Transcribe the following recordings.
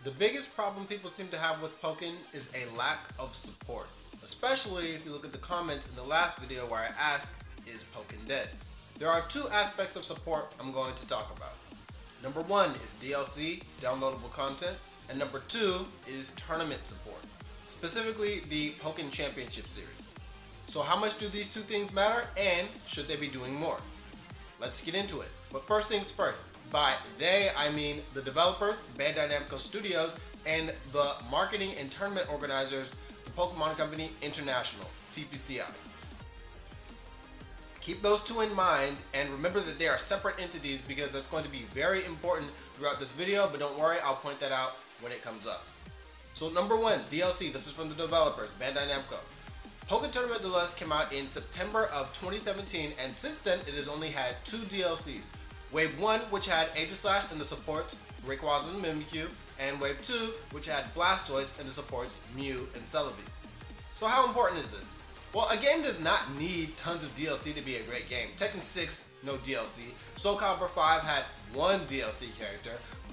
The biggest problem people seem to have with Pokken is a lack of support, especially if you look at the comments in the last video where I asked, is Pokken dead? There are two aspects of support I'm going to talk about. Number one is DLC, downloadable content, and number two is tournament support, specifically the Pokken Championship Series. So how much do these two things matter, and should they be doing more? Let's get into it. But first things first, by they I mean the developers, Bandai Studios, and the marketing and tournament organizers, the Pokémon Company International, TPCI. Keep those two in mind and remember that they are separate entities because that's going to be very important throughout this video, but don't worry, I'll point that out when it comes up. So number one, DLC, this is from the developers, Bandai Namco. Pokkén Tournament DX came out in September of 2017, and since then it has only had two DLCs. Wave 1, which had Aegislash and the supports Rayquaza and Mimikyu, and Wave 2, which had Blastoise and the supports Mew and Celebi. So how important is this? Well, a game does not need tons of DLC to be a great game. Tekken 6, no DLC. Soul Calibur 5 had one DLC character.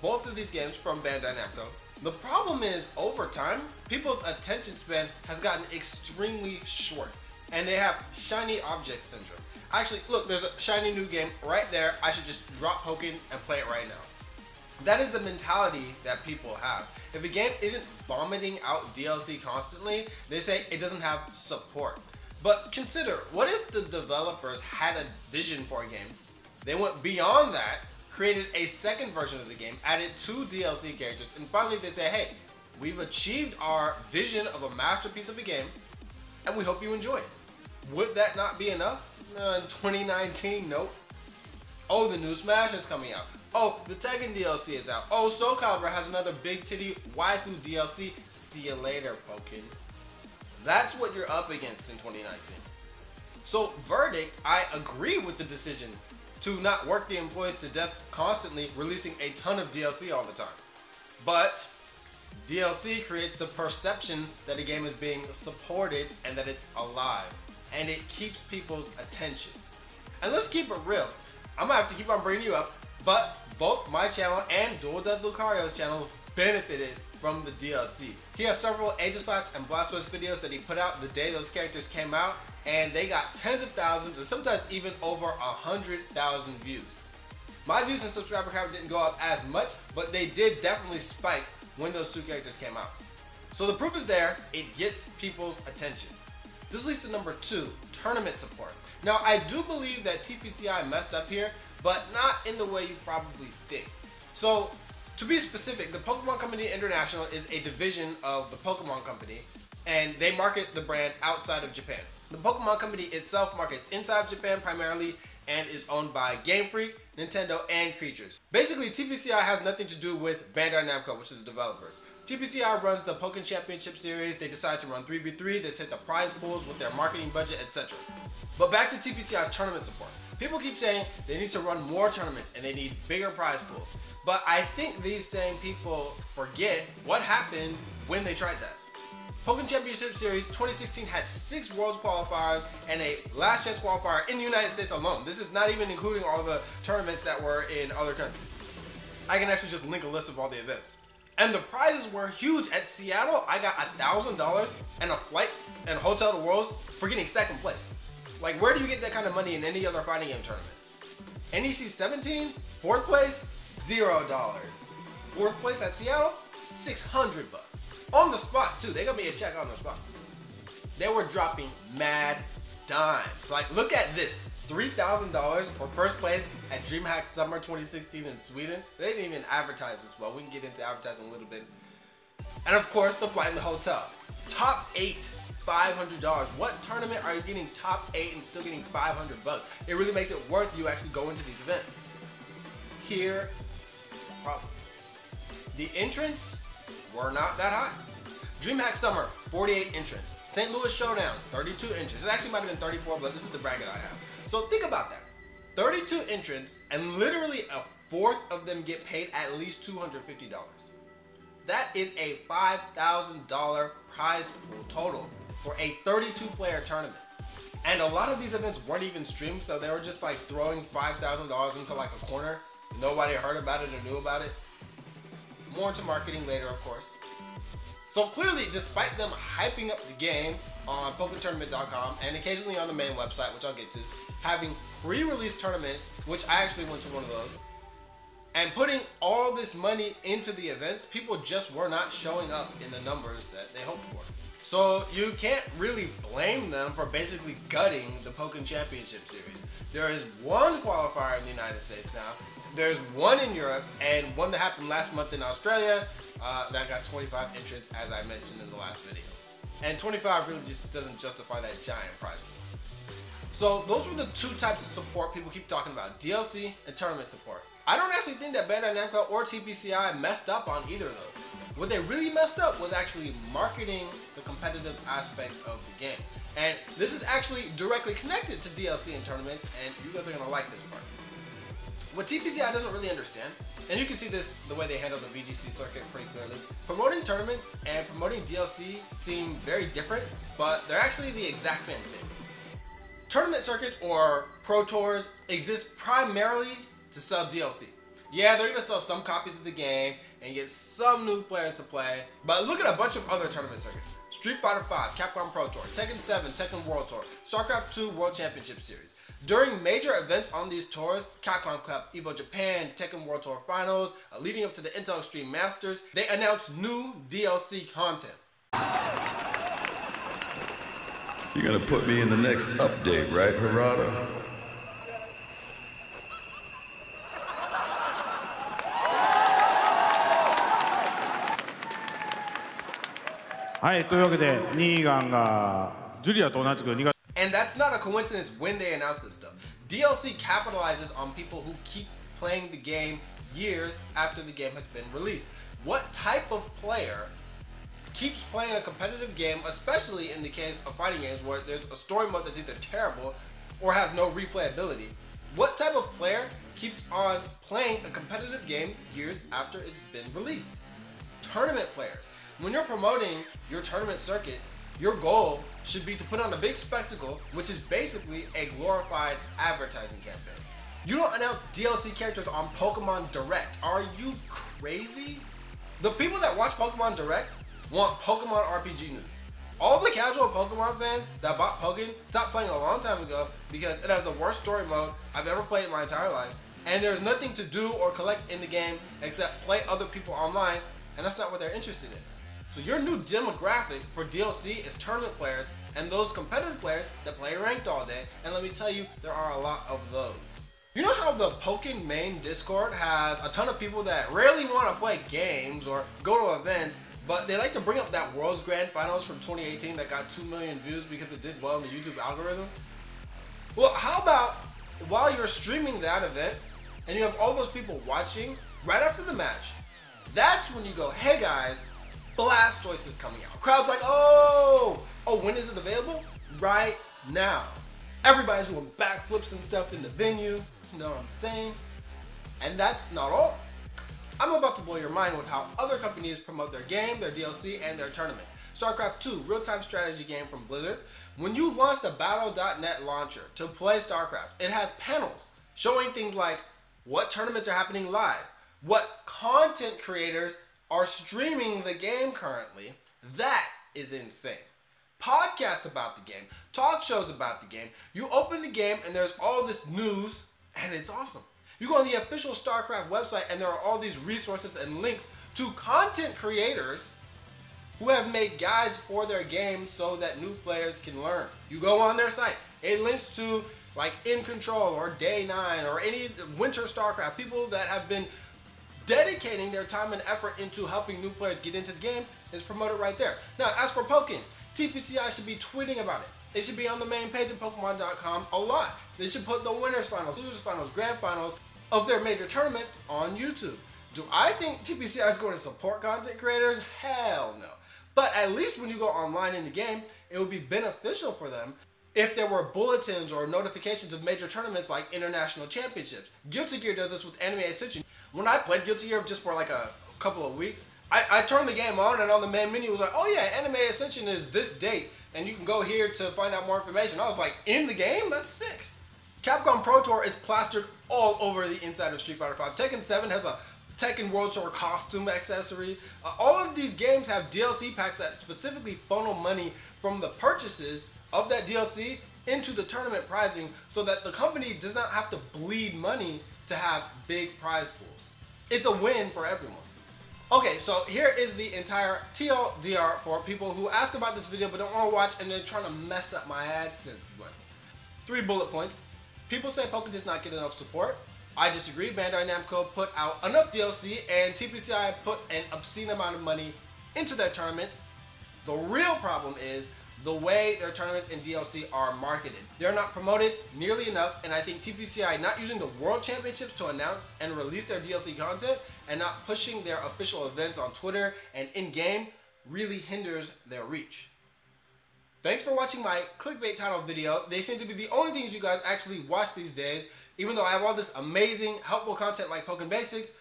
Both of these games from Bandai Namco. The problem is, over time, people's attention span has gotten extremely short, and they have shiny object syndrome. Actually, look, there's a shiny new game right there. I should just drop Pokken and play it right now. That is the mentality that people have. If a game isn't vomiting out DLC constantly, they say it doesn't have support. But consider, what if the developers had a vision for a game, they went beyond that, created a second version of the game, added two DLC characters, and finally they say, hey, we've achieved our vision of a masterpiece of a game, and we hope you enjoy it. Would that not be enough? In 2019, nope. Oh, the new Smash is coming out. Oh, the Tekken DLC is out. Oh, Soul Calibur has another big titty waifu DLC. See you later, Pokken. That's what you're up against in 2019. So, verdict, I agree with the decision to not work the employees to death constantly releasing a ton of DLC all the time. But DLC creates the perception that a game is being supported and that it's alive. And it keeps people's attention. And let's keep it real. I'm gonna have to keep on bringing you up, but both my channel and Dual Death Lucario's channel benefited from the DLC. He has several Aegislash and Blastoise videos that he put out the day those characters came out, and they got tens of thousands and sometimes even over 100,000 views. My views and subscriber count didn't go up as much, but they did definitely spike when those two characters came out. So the proof is there, it gets people's attention. This leads to number two, tournament support. Now, I do believe that TPCI messed up here, but not in the way you probably think. So, to be specific, the Pokémon Company International is a division of the Pokémon Company, and they market the brand outside of Japan. The Pokémon Company itself markets inside of Japan primarily and is owned by Game Freak, Nintendo, and Creatures. Basically, TPCI has nothing to do with Bandai Namco, which is the developers. TPCI runs the Pokken Championship Series, they decide to run 3v3, they set the prize pools with their marketing budget, etc. But back to TPCI's tournament support. People keep saying they need to run more tournaments and they need bigger prize pools. But I think these same people forget what happened when they tried that. Pokken Championship Series 2016 had 6 Worlds qualifiers and a Last Chance qualifier in the United States alone. This is not even including all the tournaments that were in other countries. I can actually just link a list of all the events. And the prizes were huge. At Seattle, I got $1,000 and a flight and a hotel to Worlds for getting second place. Like, where do you get that kind of money in any other fighting game tournament? NEC 17, fourth place, $0. Fourth place at Seattle, $600. On the spot too. They got me a check on the spot. They were dropping mad dimes. Like, look at this. $3,000 for first place at DreamHack Summer 2016 in Sweden. They didn't even advertise this well. We can get into advertising a little bit. And of course, the flight and the hotel. Top 8, $500. What tournament are you getting top 8 and still getting $500? It really makes it worth you actually going to these events. Here is the problem. The entrants were not that high. DreamHack Summer, 48 entrants. St. Louis Showdown, 32 entrants. It actually might have been 34, but this is the bracket I have. So think about that. 32 entrants, and literally a fourth of them get paid at least $250. That is a $5,000 prize pool total for a 32-player tournament. And a lot of these events weren't even streamed, so they were just like throwing $5,000 into like a corner. Nobody heard about it or knew about it. More into marketing later, of course. So clearly, despite them hyping up the game on PokkénTournament.com and occasionally on the main website, which I'll get to, having pre-release tournaments, which I actually went to one of those, and putting all this money into the events, people just were not showing up in the numbers that they hoped for. So you can't really blame them for basically gutting the Pokken Championship Series. There is one qualifier in the United States now, there's one in Europe, and one that happened last month in Australia that got 25 entrants, as I mentioned in the last video. And 25 really just doesn't justify that giant prize pool. So those were the two types of support people keep talking about, DLC and tournament support. I don't actually think that Bandai Namco or TPCI messed up on either of those. What they really messed up was actually marketing the competitive aspect of the game. And this is actually directly connected to DLC and tournaments, and you guys are gonna like this part. What TPCI doesn't really understand, and you can see this the way they handle the VGC circuit pretty clearly, promoting tournaments and promoting DLC seem very different, but they're actually the exact same thing. Tournament circuits, or Pro Tours, exist primarily to sell DLC. Yeah, they're gonna sell some copies of the game and get some new players to play, but look at a bunch of other tournament circuits. Street Fighter V, Capcom Pro Tour, Tekken 7, Tekken World Tour, StarCraft 2 World Championship Series. During major events on these tours, Capcom Cup, Evo Japan, Tekken World Tour Finals, leading up to the Intel Extreme Masters, they announced new DLC content. You're gonna put me in the next update, right, Harada? はい、というわけでニーガンがジュリアと同じく2月 And that's not a coincidence when they announce this stuff. DLC capitalizes on people who keep playing the game years after the game has been released. What type of player keeps playing a competitive game, especially in the case of fighting games where there's a story mode that's either terrible or has no replayability? What type of player keeps on playing a competitive game years after it's been released? Tournament players. When you're promoting your tournament circuit, your goal should be to put on a big spectacle, which is basically a glorified advertising campaign. You don't announce DLC characters on Pokemon Direct. Are you crazy? The people that watch Pokemon Direct want Pokemon RPG news. All the casual Pokemon fans that bought Pokken stopped playing a long time ago because it has the worst story mode I've ever played in my entire life, and there's nothing to do or collect in the game except play other people online, and that's not what they're interested in. So your new demographic for DLC is tournament players and those competitive players that play ranked all day, and let me tell you, there are a lot of those. You know how the Pokken main Discord has a ton of people that rarely want to play games or go to events, but they like to bring up that World's Grand Finals from 2018 that got 2 million views because it did well in the YouTube algorithm? Well, how about while you're streaming that event and you have all those people watching right after the match, that's when you go, hey guys, Blastoise is coming out. Crowd's like, oh, when is it available? Right now. Everybody's doing backflips and stuff in the venue, you know what I'm saying? And that's not all. I'm about to blow your mind with how other companies promote their game, their DLC, and their tournaments. StarCraft 2, real-time strategy game from Blizzard. When you launch the Battle.net launcher to play StarCraft, it has panels showing things like what tournaments are happening live, what content creators are streaming the game currently. That is insane. Podcasts about the game, talk shows about the game. You open the game and there's all this news, and it's awesome. You go on the official StarCraft website and there are all these resources and links to content creators who have made guides for their game so that new players can learn. You go on their site, it links to like In Control or Day 9 or any Winter StarCraft, people that have been dedicating their time and effort into helping new players get into the game is promoted right there. Now, as for Pokken, TPCI should be tweeting about it. It should be on the main page of Pokemon.com a lot. They should put the winners finals, losers finals, grand finals of their major tournaments on YouTube. Do I think TPCI is going to support content creators? Hell no. But at least when you go online in the game, it would be beneficial for them if there were bulletins or notifications of major tournaments like international championships. Guilty Gear does this with Anime Ascension. When I played Guilty Gear just for like a couple of weeks, I turned the game on and on the main menu was like, oh yeah, Anime Ascension is this date and you can go here to find out more information. I was like, in the game? That's sick. Capcom Pro Tour is plastered all over the inside of Street Fighter V. Tekken 7 has a Tekken World Tour costume accessory. All of these games have DLC packs that specifically funnel money from the purchases of that DLC into the tournament prizing so that the company does not have to bleed money to have big prize pools. It's a win for everyone. Okay, so here is the entire TLDR for people who ask about this video but don't want to watch and they're trying to mess up my AdSense money. 3 bullet points. People say Pokken does not get enough support. I disagree. Bandai Namco put out enough DLC and TPCI put an obscene amount of money into their tournaments. The real problem is the way their tournaments and DLC are marketed. They're not promoted nearly enough, and I think TPCI not using the World Championships to announce and release their DLC content and not pushing their official events on Twitter and in-game really hinders their reach. Thanks for watching my clickbait title video. They seem to be the only things you guys actually watch these days, even though I have all this amazing, helpful content like Pokken Basics,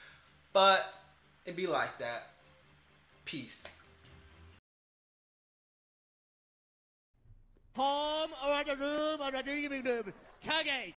but it be like that. Peace. Home or at the room or at the living room. Kage.